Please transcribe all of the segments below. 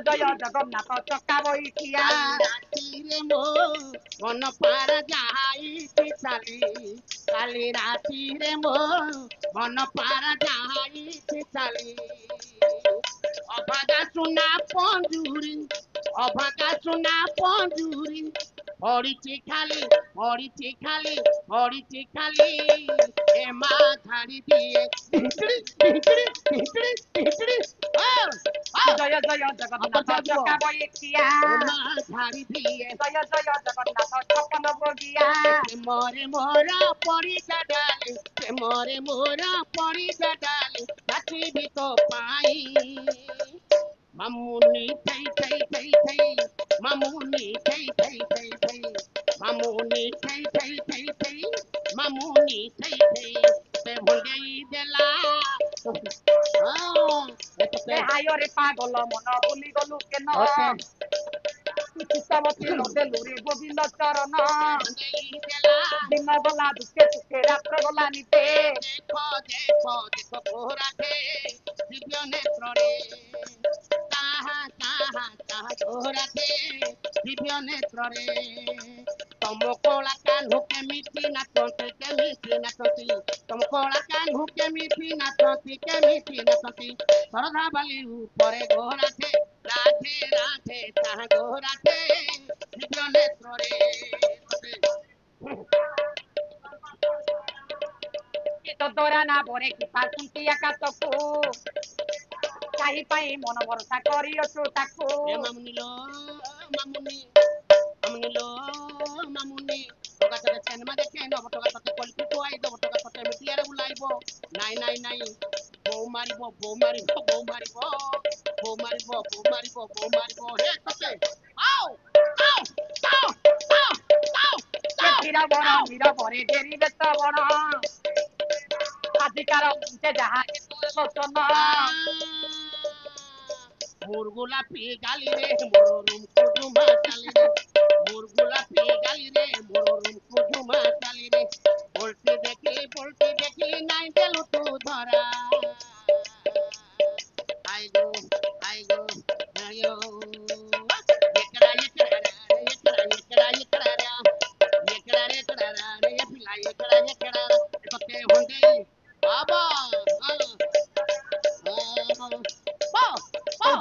জয় জগন্নাথ চকা বইটিয়া রাতিরে মো মন পারা যাইছি চালি কালি রাতিরে মো মন পারা যাইছি চালি অভাগা সোনা পঞ্জুরি অভাগা সোনা পঞ্জুরি পড়িছি খালি এ মা ধাড়ি দিয়ে ভিতরি ভিতরি ভিতরি ভিতরি ও জয় জয় জগন্নাথ চকা বইটিয়া মা ধাড়ি দিয়ে জয় জয় জগন্নাথ ছপন ভোগিয়া মরে মোরা পরি ডালে মরে মোরা পরি ডালে নাচিবি তো পাই মামুনি থাই থাই থাই থাই মামুনি থাই থাই থাই থাই মামুনি থাই থাই থাই থাই মামুনি থাই থাই তে ভুলেই দেলা হায়রে পাগল মন ভুলি গলু কেন চিতাবতী নদেলু রে গোবিন্দ চরণ দিন গলা দুঃখে সুখে রাত্র গলা নিতে দেখো দেখো দেখো ঘোরাতে দিব্য নেত্রে তাহা তাহা তাহা ঘোরাতে দিব্য নেত্রে তম কলা কানু কেমিতি নাচନ୍ତି তম কলা কানু কেমিতি নাচନ୍ତି ଶରଧା ବାଲି ଉପରେ ଘୋରାଟେ ରାଧେ ରାଧେ ତାହା ଘୋରାଟେ ଦିବ୍ୟ ନେତ୍ରରେ ଦରା ନା ବରେ କି ପାରୁଛନ୍ତି ଆକାଶକୁ କାହିଁ ପାଇଁ ମନ ଭରସା କରିଅଛୁ ତାକୁ ମାମୁନିଲୋ ମାମୁନି ମାମୁନିଲୋ ମାମୁନି ଟକା ତତେ ସେନମା ଦେଖେ ନବ ଟକା ତତେ କଲିକୁ ଖୁଆଇ ଦବ ଟକା ତତେ ମିଟିଆରେ ବୁଲାଇବ ନାଇଁ ନାଇଁ ନାଇଁ ବୋଉ ମାରିବ ବୋଉ ମାରିବ ବୋଉ ମାରିବ ବୋଉ ମାରିବ ବୋଉ ମାରିବ ବୋଉ ମାରିବ ହେ ତତେ ଆଓ ଆଓ ଆଓ ଆଓ ଆଓ ନିରବର ନିରବରେ ଡେରି ବେଶ ବଣ ଆଜିକାର ସେ ଯାହା ଲୋଚନ মোর গোলাপি গালি রে মোর রুম কুজুমা চালি রে মোর গোলাপি গালি রে মোর রুম কুজুমা চালি রে বলতে দেখি নাই দেলু তু ধরা আই গো আই গো আয়ো একড়া একড়া একড়া একড়া একড়া একড়া রে পিলা একড়া একড়া তোতে হন্ডে বাবা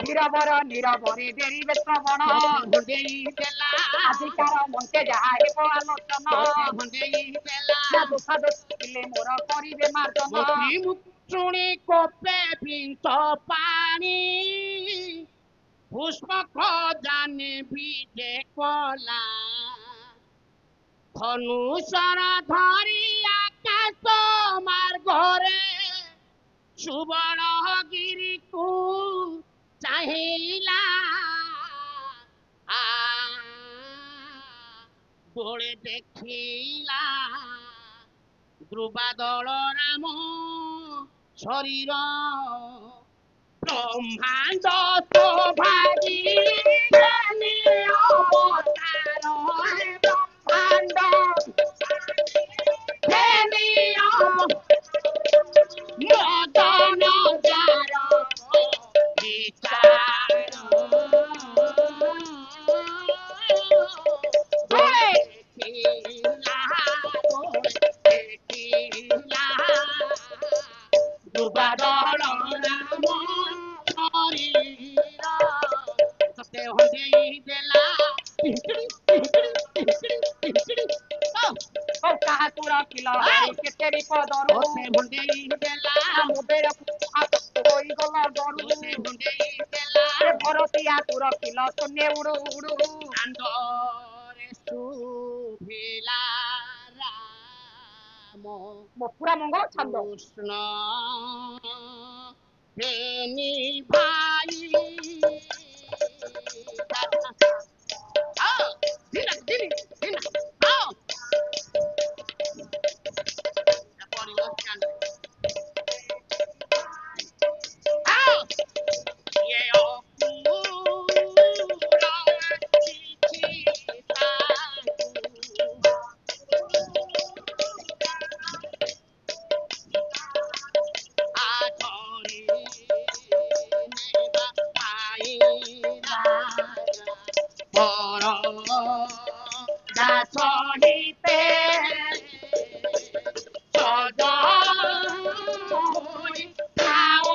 ନିରବର ନିରବରେ ଡେରି ବେଶ ବଣ ଆଜିକାର ମଞ୍ଚେ ଯାହା ହେବ ଆଲୋଚନ ଦୁଃଖ ଥିଲେ ମୋର କରିବେ ମାର୍ଜନ ଶୁଣି କୋପେ ବିଂଶ ପାଣି ପୁଷ୍ପକ ଜାନେ ବିଜେ କଲା ଧନୁଷର ଧରି ଆକାଶ ମାର୍ଗରେ ସୁବର୍ଣ୍ଣଗିରିକୁ ଚାହିଁଲା ଦୋଳେ ଦେଖିଲା ଧ୍ରୁବାଦଳ ରାମ ଶରୀର ବ୍ରହ୍ମାଣ୍ଡ ଶୋଭାଗୀ ଅବତାର ବ୍ରହ୍ମାଣ୍ଡ ମଦନ ଯାର ବିଚାର ଦେଖିଲା ଦୁବାଦଳ ରାମ ଶରୀର ତତେ ହଣ୍ଡେଇ ଦେଲା କାହାକୁ ରଖିଲ କେତେ ବିପଦରୁ ହଣ୍ଡେଇ ଦେଲା ହୋଇଗଲା ଡରୁ ହଣ୍ଡେଇ ଦେଲା ଭରତିଆ ତୁ ରଖିଲ ଶୂନ୍ୟ ଉଡୁ ଉଡୁ ଦାଣ୍ଡରେ ଶୁଭିଲା ରାମ ପୁରା ମଙ୍ଗଳ ଛନ୍ଦ କୃଷ୍ଣ ପ୍ରେମୀ ଭାଇ ପର ଦାସ ହିତେ ସଜା ହୋଇ ଥାଅ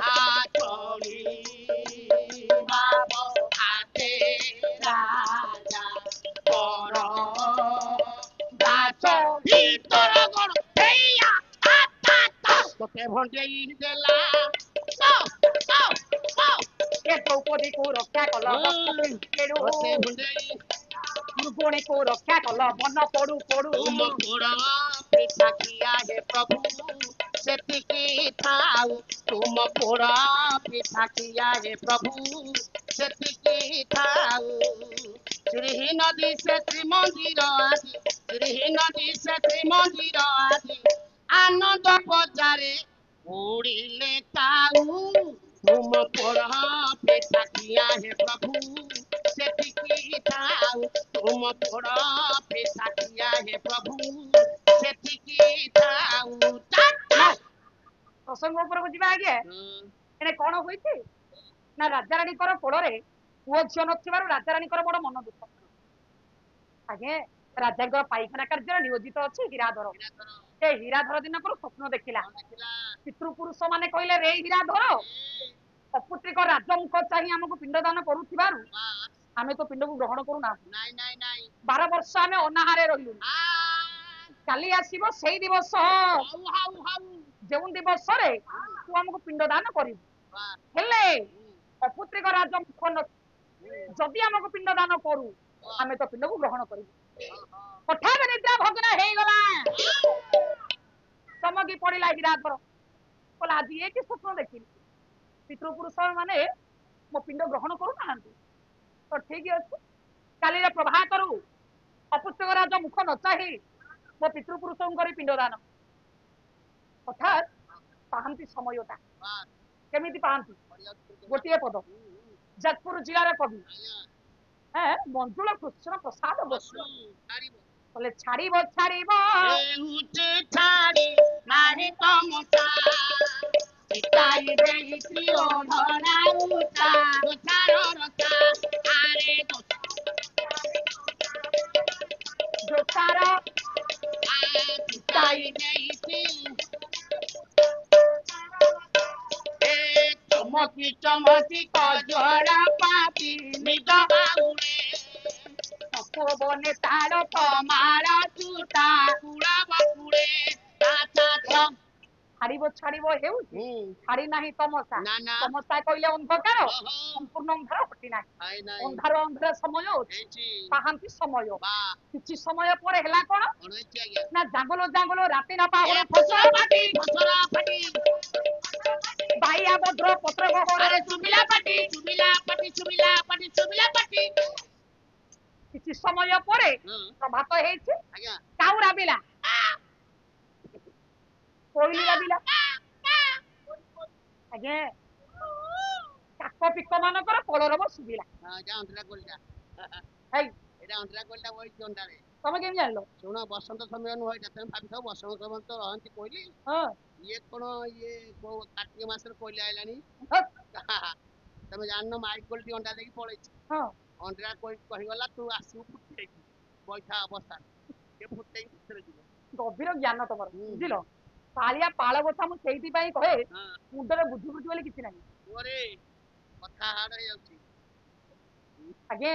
ଆଚଳି ଭାବ ଆତେ ରାଜା ପର ଦାସ ଭିତର ଗଣ ହେଇଆ ତତେ ଭଣ୍ଡେଇ ଦେଲା ଏ ଦ୍ରୌପଦୀକୁ ରକ୍ଷା କଲ କେଡୁ ତତେ ଭଣ୍ଡେଇ ମୃଗୁଣୀକୁ ରକ୍ଷା କଲ ମନ ପଡୁ ପଡୁ ତୁମ ଗୋଡ଼ ପିଠା ଖିଆ ହେ ପ୍ରଭୁ ସେତିକି ଥାଉ ତୁମ ଗୋଡ଼ ପିଠା ଖିଆ ହେ ପ୍ରଭୁ ସେତିକି ଥାଉ ଶ୍ରୀହୀନ ଦିଶେ ଶ୍ରୀମନ୍ଦିର ଆଜି ଶ୍ରୀହୀନ ଦିଶେ ଶ୍ରୀମନ୍ଦିର ଆଜି ଆନନ୍ଦ ବଜାରେ ଉଡ଼ିଲେ କାଉ ତୁମ ଗୋଡ଼ ପିଠା ଖିଆ ହେ ପ୍ରଭୁ ସେତିକି ଥାଉ ତୁମ ଗୋଡ଼ ପିଠା ଖିଆ ହେ ପ୍ରଭୁ ସେତିକି ଥାଉ ପ୍ରସଙ୍ଗ ଉପରକୁ ଯିବା ଆଜ୍ଞା ଏଣେ କଣ ହୋଇଛି ନା ରାଜାରାଣୀଙ୍କର କୋଳରେ ପୁଅ ଝିଅ ନଥିବାରୁ ରାଜାରାଣୀଙ୍କର ବଡ ମନ ଦୁଃଖ ଆଜ୍ଞା ରାଜାଙ୍କର ପାଇଖାନା କାର୍ଯ୍ୟରେ ନିୟୋଜିତ ଅଛି ହୀରାଧର ସେ ହୀରାଧର ଦିନକରୁ ସ୍ୱପ୍ନ ଦେଖିଲା ପିତୃପୁରୁଷ ମାନେ କହିଲେ ରେ ହୀରାଧର ଅପୁତ୍ରିକ ରାଜମୁଖ ଚାହିଁ ଆମକୁ ପିଣ୍ଡଦାନ କରୁଥିବାରୁ ଆମେ ତ ପିଣ୍ଡକୁ ଗ୍ରହଣ କରୁନାହୁଁ 12 ବର୍ଷ ଆମେ ଅନାହାରେ ରହିଲୁ କାଲି ଆସିବ ସେଇ ଦିବସ ଯେଉଁ ଦିବସରେ ତୁ ଆମକୁ ପିଣ୍ଡଦାନ କରିବୁ ହେଲେ ଅପୁତ୍ରିକ ରାଜମୁଖ ଯଦି ଆମକୁ ପିଣ୍ଡଦାନ କରୁ ଆମେ ତ ପିଣ୍ଡକୁ ଗ୍ରହଣ କରିବୁ ହଠାତ୍ ନିଦ୍ରା ଭଗ୍ନ ହେଇଗଲା ଚମକି ପଡିଲା ହୀରାଧର କହିଲା ଆଜି ଏ କି ସ୍ୱପ୍ନ ଦେଖିଲି ପିତୃପୁରୁଷ ମାନେ ମୋ ପିଣ୍ଡ ଗ୍ରହଣ କରୁନାହାନ୍ତି ତ ଠିକ ଅଛି କାଲିର ପ୍ରଭାତରୁ ଅପୁତ୍ରିକ ରାଜ ମୁଖ ନ ଚାହିଁ ମୋ ପିତୃପୁରୁଷଙ୍କୁ କରି ପିଣ୍ଡଦାନ ହଠାତ୍ ପାହାନ୍ତି ସମୟଟା କେମିତି ପାଆନ୍ତି ଗୋଟିଏ ପଦ ଯାଜପୁର ଜିଲ୍ଲାର କବି ମଞ୍ଜୁଳ କୃଷ୍ଣ ପ୍ରସାଦ ବସୁ ବୋଲେ ଛାଡ଼ିବ ଛାଡ଼ିବ ଛାଡ଼ି ନାହିଁ ତମସା ଚିତାଇ ଦେଇଛି ଓଢ଼ଣା ଉଷା ଆରେ ଜୋତାର ଚିତାଇ ଦେଇଛି ଚମକି ଚମକି କଜଳ ପାପି ନିଜ ବାଉରେ ବନେ ତାଳ ମାଳ ଚୁଟା କୁଳା ବାକୁଳେ ଛାଡ଼ିବ ଛାଡ଼ିବ ହେଉଛି ଛାଡ଼ି ନାହିଁ ତମସା ତମସା କହିଲେ ଅନ୍ଧକାର ସମ୍ପୂର୍ଣ୍ଣ ଅନ୍ଧାର ହଟି ନାହିଁ ଅନ୍ଧାର ଅନ୍ଧାର ସମୟ ଅଛି ପାହାନ୍ତି ସମୟ କିଛି ସମୟ ପରେ ହେଲା କଣ ନା ଜାଙ୍ଗଲ ଜାଙ୍ଗଲ ରାତି ନା ପାହୁଳ ବାଇଆ ଭଦ୍ର ପତ୍ର ଗହରରେ ଚୁମିଲା ପାଟି କିଛି ସମୟ ପରେ ପ୍ରଭାତ ହେଇଛି କାଉ ରାବିଲା କୋଇଲି ରାବିଲା ଆଜ୍ଞା କାକ ପିକ ମାନଙ୍କର କଳରବ ଶୁଭିଲା ତମେ କେମିତି ଜାଣିଲ ଶୁଣ ବସନ୍ତ ସମୟ ନୁହଁ ଏଇଟା ତମେ ଭାବିଥାଉ ବସନ୍ତ ସମୟ ତ ରହନ୍ତି କୋଇଲି ଇଏ କଣ ଇଏ କାର୍ତ୍ତିକ ମାସରେ କୋଇଲି ଆଇଲାଣି ତମେ ଜାଣିନ ମାଇକ କୋଇଲି ଅଣ୍ଡା ଦେଇକି ପଳେଇଛି ଅଣ୍ଡା କହିଗଲା ତୁ ଆସିବୁ ଫୁଟେଇକି ବୈଠା ଅବସ୍ଥା ସେ ଫୁଟେଇକି ଭିତରେ ଯିବ ଗଭୀର ଜ୍ଞାନ ତମର ବୁଝିଲ ପାଳିଆ ପାଳ କଥା ମୁଁ ସେଇଥିପାଇଁ କହେ ମୁଣ୍ଡରେ ବୁଦ୍ଧି ବୁଦ୍ଧି ବୋଲି କିଛି ନାହିଁ କଥା ହାର୍ଡ ହେଇଯାଉଛି ଆଜ୍ଞା